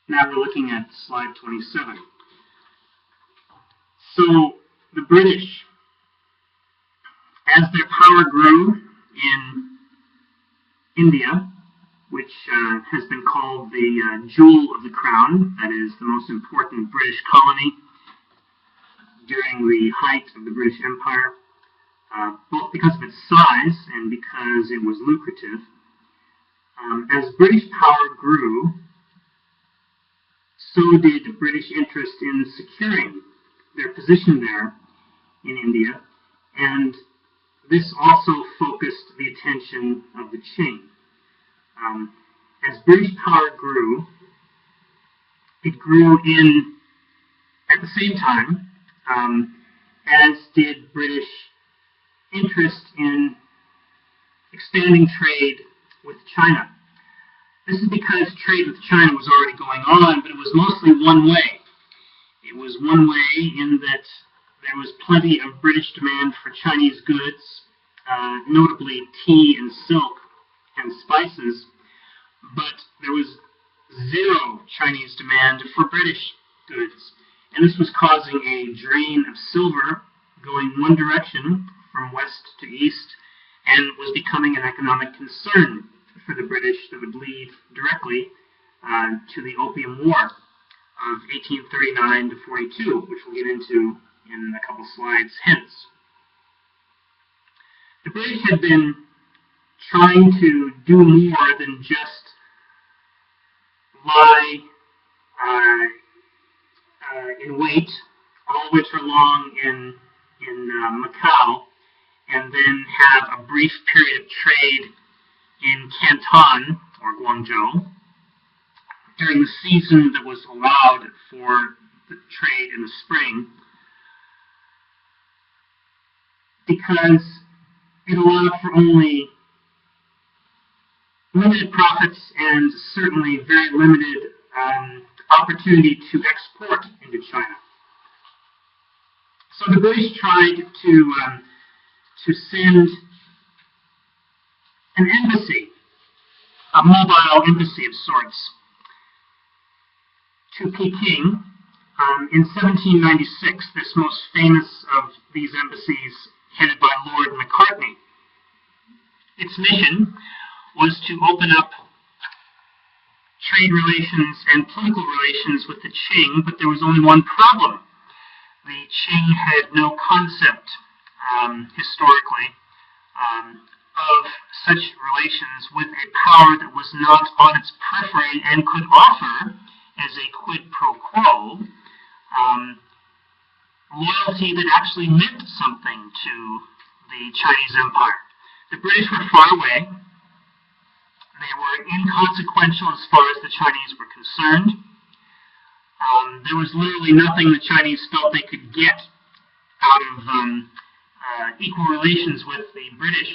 Now we're looking at slide 27. So the British, as their power grew in India, which has been called the jewel of the crown, that is the most important British colony during the height of the British Empire, both because of its size and because it was lucrative. As British power grew, so did British interest in securing their position there in India, and this also focused the attention of the Qing. As British power grew, it grew in, at the same time, as did British interest in expanding trade with China. This is because trade with China was already going on, but it was mostly one way. It was one way in that there was plenty of British demand for Chinese goods, notably tea and silk and spices, but there was zero Chinese demand for British goods. And this was causing a drain of silver going one direction from west to east, and was becoming an economic concern for the British that would lead directly to the Opium War of 1839 to 42, which we'll get into in a couple slides hence. The British had been trying to do more than just lie in wait all winter long in Macau, and then have a brief period of trade in Canton, or Guangzhou, during the season that was allowed for the trade in the spring, because it allowed for only limited profits and certainly very limited opportunity to export into China. So the British tried to send an embassy, a mobile embassy of sorts, to Peking in 1796, this most famous of these embassies headed by Lord Macartney. Its mission was to open up trade relations and political relations with the Qing, but there was only one problem. The Qing had no concept, historically, of such relations with a power that was not on its periphery and could offer, as a quid pro quo, loyalty that actually meant something to the Chinese Empire. The British were far away. They were inconsequential as far as the Chinese were concerned. There was literally nothing the Chinese felt they could get out of equal relations with the British.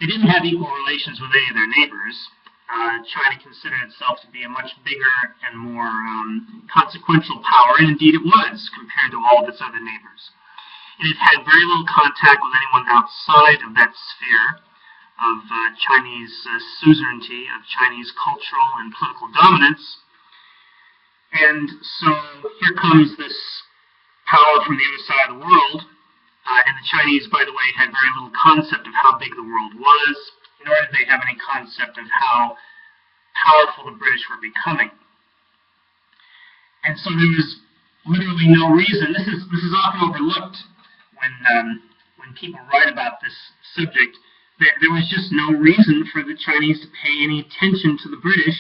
They didn't have equal relations with any of their neighbors. China considered itself to be a much bigger and more consequential power, and indeed it was, compared to all of its other neighbors. It had had very little contact with anyone outside of that sphere of Chinese suzerainty, of Chinese cultural and political dominance. And so here comes this power from the other side of the world, and the Chinese, by the way, had very little concept of how big the world was, nor did they have any concept of how powerful the British were becoming. And so there was literally no reason. This is often overlooked when people write about this subject. There was just no reason for the Chinese to pay any attention to the British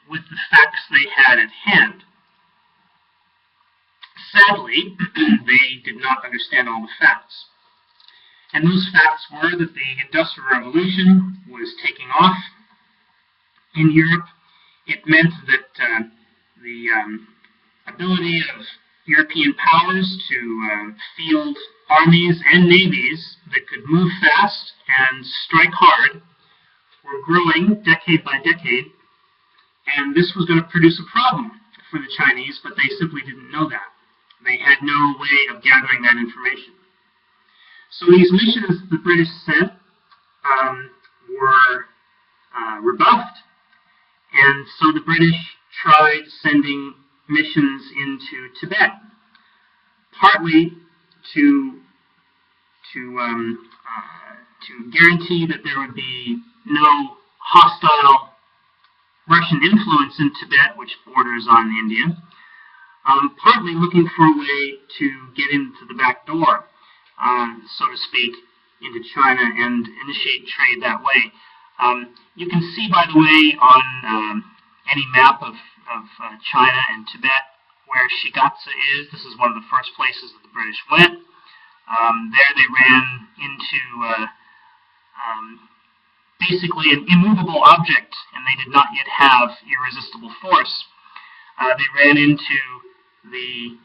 with the facts they had at hand. Sadly, they did not understand all the facts. And those facts were that the Industrial Revolution was taking off in Europe. It meant that the ability of European powers to field armies and navies that could move fast and strike hard were growing decade by decade, and this was going to produce a problem for the Chinese, but they simply didn't know that. They had no way of gathering that information. So these missions the British sent were rebuffed, and so the British tried sending missions into Tibet, partly to guarantee that there would be no hostile Russian influence in Tibet, which borders on India, partly looking for a way to get into the back door, so to speak, into China and initiate trade that way. You can see, by the way, on any map of China and Tibet where Shigatse is. This is one of the first places that the British went. There they ran into basically an immovable object, and they did not yet have irresistible force. They ran into the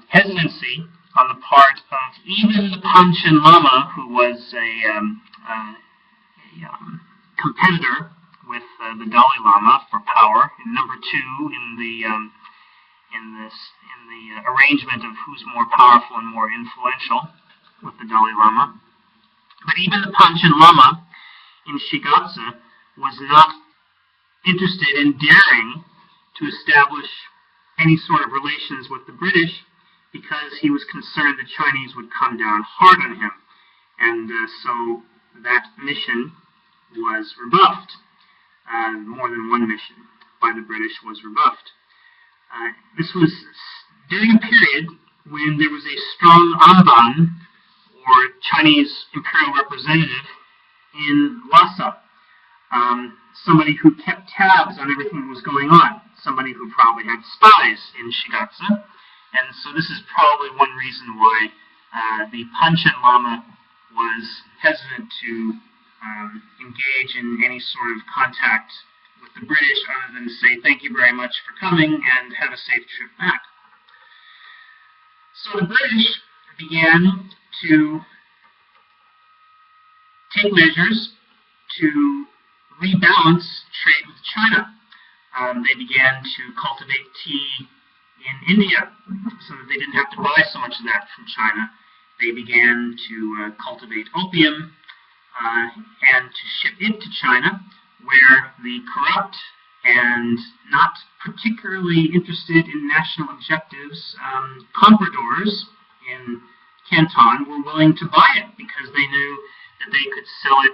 hesitancy on the part of even the Panchen Lama, who was a competitor with the Dalai Lama for power, and number two in the arrangement of who's more powerful and more influential with the Dalai Lama. But even the Panchen Lama in Shigatse was not interested in daring to establish any sort of relations with the British, because he was concerned the Chinese would come down hard on him. And so that mission was rebuffed. More than one mission by the British was rebuffed. This was during a period when there was a strong Amban, or Chinese imperial representative, in Lhasa. Somebody who kept tabs on everything that was going on. Somebody who probably had spies in Shigatse. And so this is probably one reason why the Panchen Lama was hesitant to engage in any sort of contact with the British, other than to say thank you very much for coming and have a safe trip back. So the British began to take measures to rebalance trade with China. They began to cultivate tea in India so that they didn't have to buy so much of that from China. They began to cultivate opium and to ship it to China, where the corrupt and not particularly interested in national objectives compradors in Canton were willing to buy it because they knew that they could sell it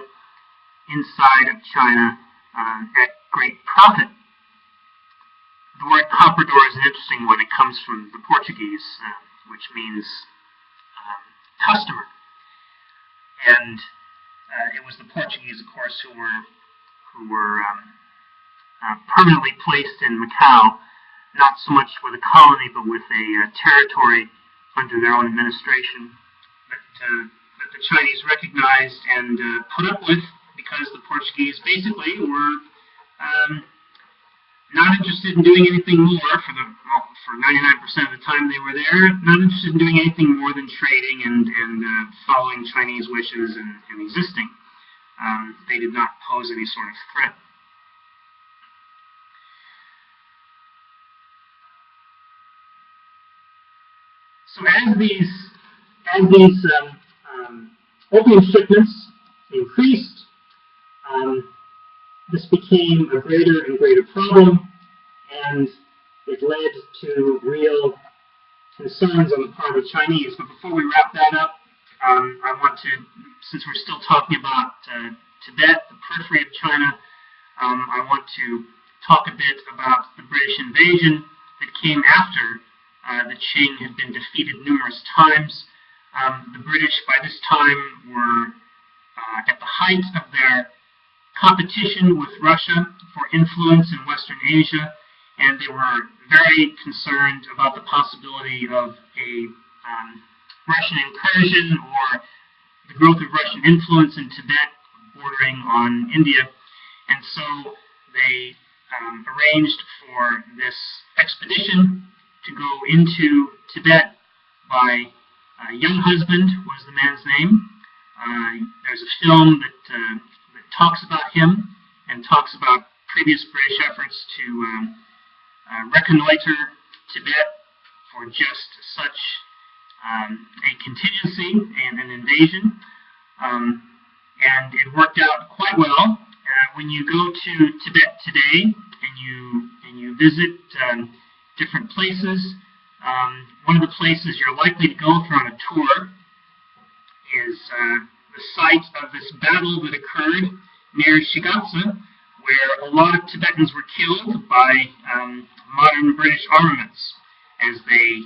inside of China at great profit. The word comprador is an interesting one. It comes from the Portuguese, which means customer. And it was the Portuguese, of course, who were permanently placed in Macau, not so much with a colony, but with a territory under their own administration that the Chinese recognized and put up with, because the Portuguese basically were not interested in doing anything more for 99% of the time they were there, not interested in doing anything more than trading and following Chinese wishes and existing. They did not pose any sort of threat. So as these opium shipments increased, this became a greater and greater problem, and it led to real concerns on the part of the Chinese. But before we wrap that up, I want to, since we're still talking about Tibet, the periphery of China, I want to talk a bit about the British invasion that came after the Qing had been defeated numerous times. The British, by this time, were at the height of their competition with Russia for influence in Western Asia, and they were very concerned about the possibility of a Russian incursion or the growth of Russian influence in Tibet, bordering on India. And so they arranged for this expedition to go into Tibet by Young Husband was the man's name. There's a film that talks about him and talks about previous British efforts to reconnoiter Tibet for just such a contingency and an invasion. And it worked out quite well. When you go to Tibet today and you and visit different places. One of the places you're likely to go through on a tour is the site of this battle that occurred near Shigatse, where a lot of Tibetans were killed by modern British armaments as they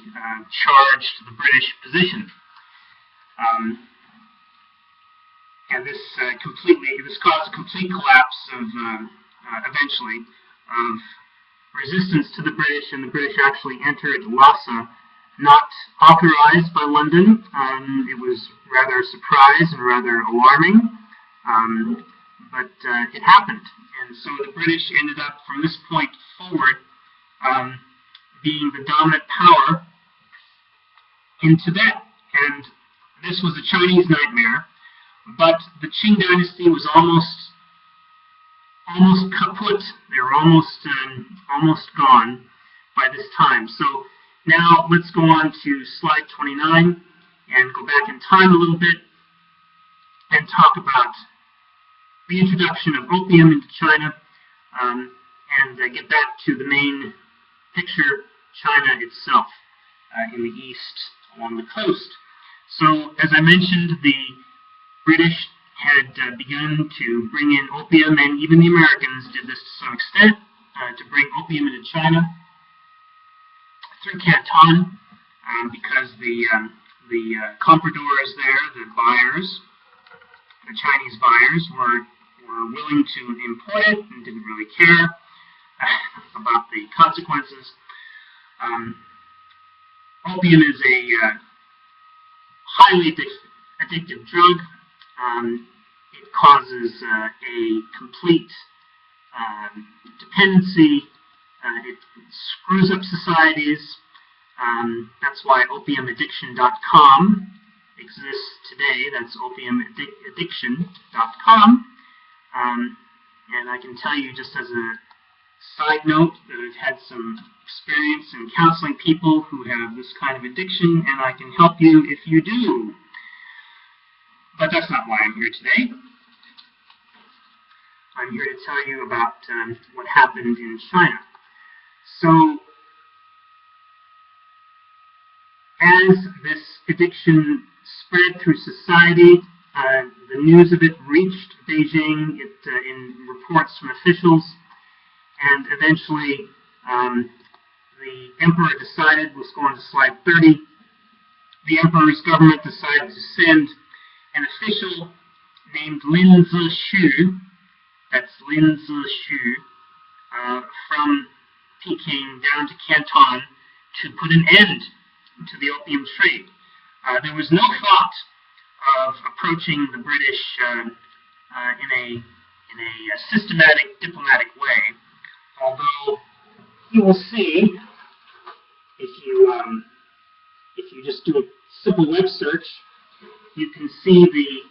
charged the British position. And this caused a complete collapse of, eventually, of resistance to the British, and the British actually entered Lhasa, not authorized by London. It was rather a surprise and rather alarming, but it happened. And so the British ended up, from this point forward, being the dominant power in Tibet. And this was a Chinese nightmare, but the Qing dynasty was almost kaput. They were almost gone by this time. So now let's go on to slide 29 and go back in time a little bit and talk about the introduction of opium into China, and get back to the main picture, China itself, in the east along the coast. So, as I mentioned, the British had begun to bring in opium, and even the Americans did this to some extent, to bring opium into China through Canton, because the compradors there, the buyers, the Chinese buyers, were willing to import it and didn't really care about the consequences. Opium is a highly addictive drug. It causes a complete dependency. It screws up societies. That's why opiumaddiction.com exists today. That's opiumaddiction.com. And I can tell you, just as a side note, that I've had some experience in counseling people who have this kind of addiction, and I can help you if you do. But that's not why I'm here today. I'm here to tell you about what happened in China. So, as this addiction spread through society, the news of it reached Beijing in reports from officials, and eventually the emperor decided, let's go on to slide 30, the emperor's government decided to send an official named Lin Zexu, that's Lin Zexu, from Peking down to Canton to put an end to the opium trade. There was no thought of approaching the British in a systematic diplomatic way, although you will see if you just do a simple web search, you can see the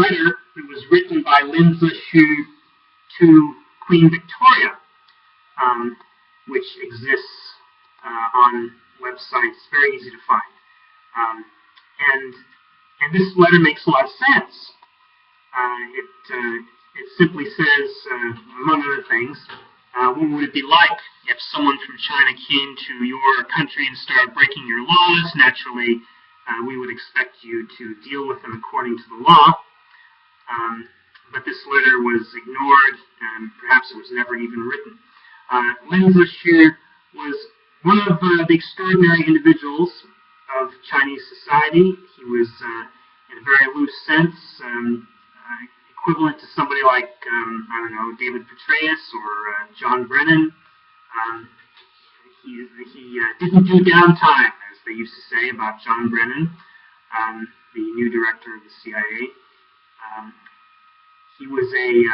letter that was written by Lin Zexu to Queen Victoria, which exists on websites, very easy to find. And this letter makes a lot of sense. It simply says, among other things, what would it be like if someone from China came to your country and started breaking your laws? Naturally, we would expect you to deal with them according to the law. But this letter was ignored, and perhaps it was never even written. Lin Zexu was one of the extraordinary individuals of Chinese society. He was, in a very loose sense, equivalent to somebody like, I don't know, David Petraeus or John Brennan. He didn't do downtime, as they used to say about John Brennan, the new director of the CIA. He was a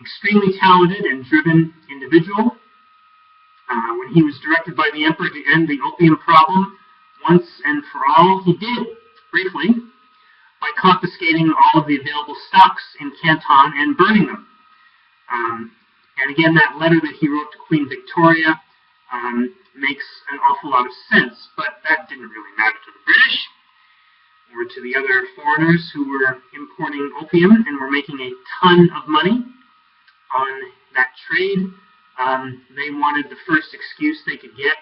extremely talented and driven individual. When he was directed by the emperor to end the opium problem once and for all, he did, briefly, by confiscating all of the available stocks in Canton and burning them. And again, that letter that he wrote to Queen Victoria makes an awful lot of sense, but that didn't really matter to the British or to the other foreigners who were importing opium and were making a ton of money on that trade. They wanted the first excuse they could get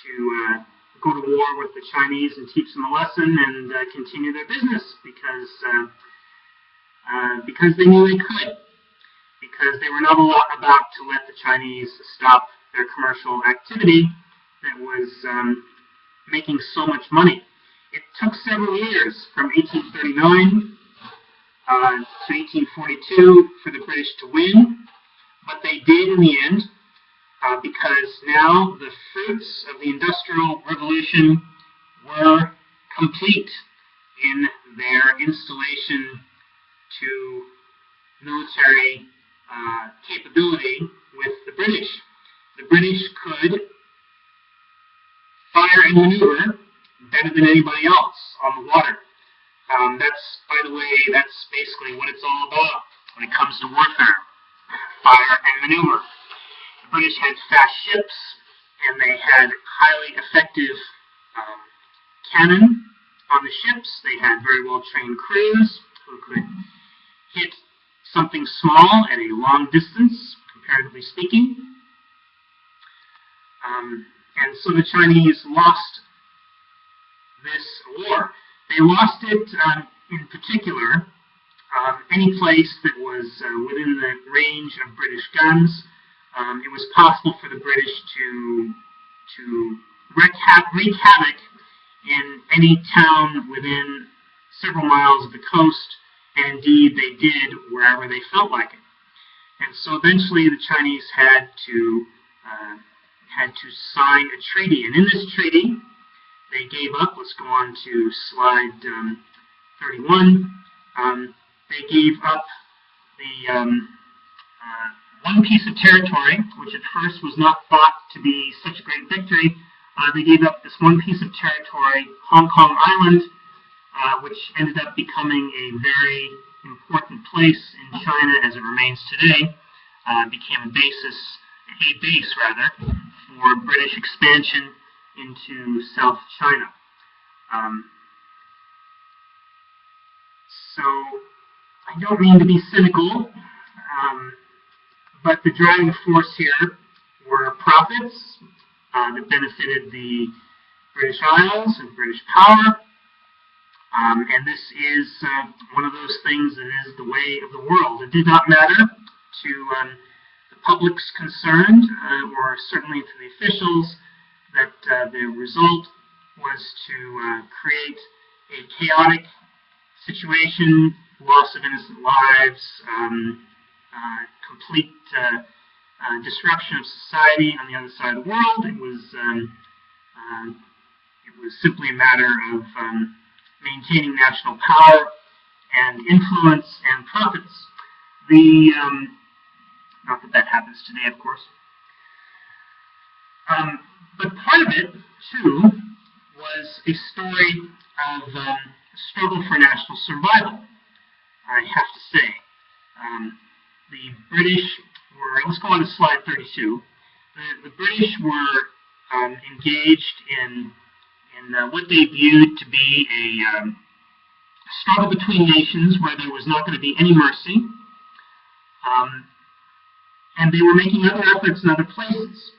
to go to war with the Chinese and teach them a lesson and continue their business because they knew they could, because they were not about to let the Chinese stop their commercial activity that was making so much money. It took several years, from 1839 to 1842, for the British to win, but they did in the end, because now the fruits of the Industrial Revolution were complete in their installation to military capability with the British. The British could fire and maneuver better than anybody else on the water. By the way, that's basically what it's all about when it comes to warfare: fire and maneuver. The British had fast ships, and they had highly effective cannon on the ships. They had very well-trained crews who could hit something small at a long distance, comparatively speaking. And so the Chinese lost this war. They lost it in particular, any place that was within the range of British guns. It was possible for the British to wreak havoc in any town within several miles of the coast, and indeed they did wherever they felt like it. And so eventually the Chinese had to sign a treaty, and in this treaty they gave up. Let's go on to slide 31. They gave up the one piece of territory, which at first was not thought to be such a great victory. They gave up this one piece of territory, Hong Kong Island, which ended up becoming a very important place in China as it remains today. Became a base for British expansion into South China. So I don't mean to be cynical, but the driving force here were profits that benefited the British Isles and British power. And this is one of those things that is the way of the world. It did not matter to the publics concerned, or certainly to the officials, that the result was to create a chaotic situation, loss of innocent lives, complete disruption of society on the other side of the world. It was simply a matter of maintaining national power and influence and profits. Not that happens today, of course. But part of it, too, was a story of struggle for national survival, I have to say. The British were, let's go on to slide 32. The British were engaged in what they viewed to be a struggle between nations where there was not going to be any mercy. And they were making other efforts in other places.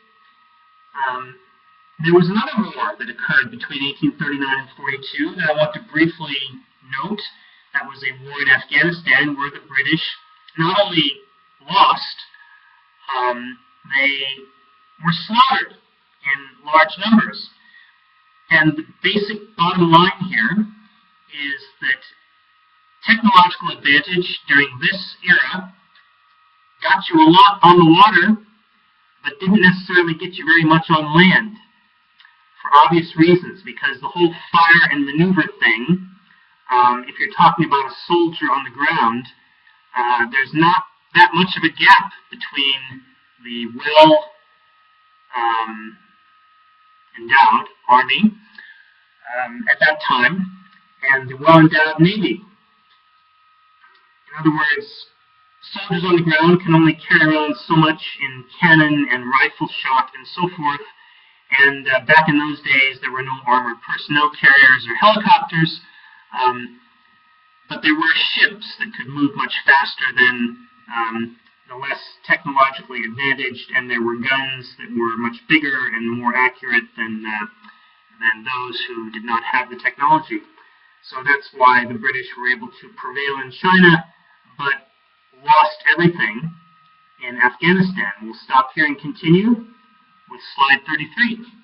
There was another war that occurred between 1839 and 42 that I want to briefly note. That was a war in Afghanistan where the British not only lost, they were slaughtered in large numbers. And the basic bottom line here is that technological advantage during this era got you a lot on the water, but didn't necessarily get you very much on land, for obvious reasons, because the whole fire and maneuver thing, if you're talking about a soldier on the ground, there's not that much of a gap between the well-endowed army at that time and the well-endowed navy. In other words, soldiers on the ground can only carry around so much in cannon and rifle shot and so forth. And back in those days, there were no armored personnel carriers or helicopters, but there were ships that could move much faster than the less technologically advantaged, and there were guns that were much bigger and more accurate than those who did not have the technology. So that's why the British were able to prevail in China, but lost everything in Afghanistan. We'll stop here and continue with slide 33.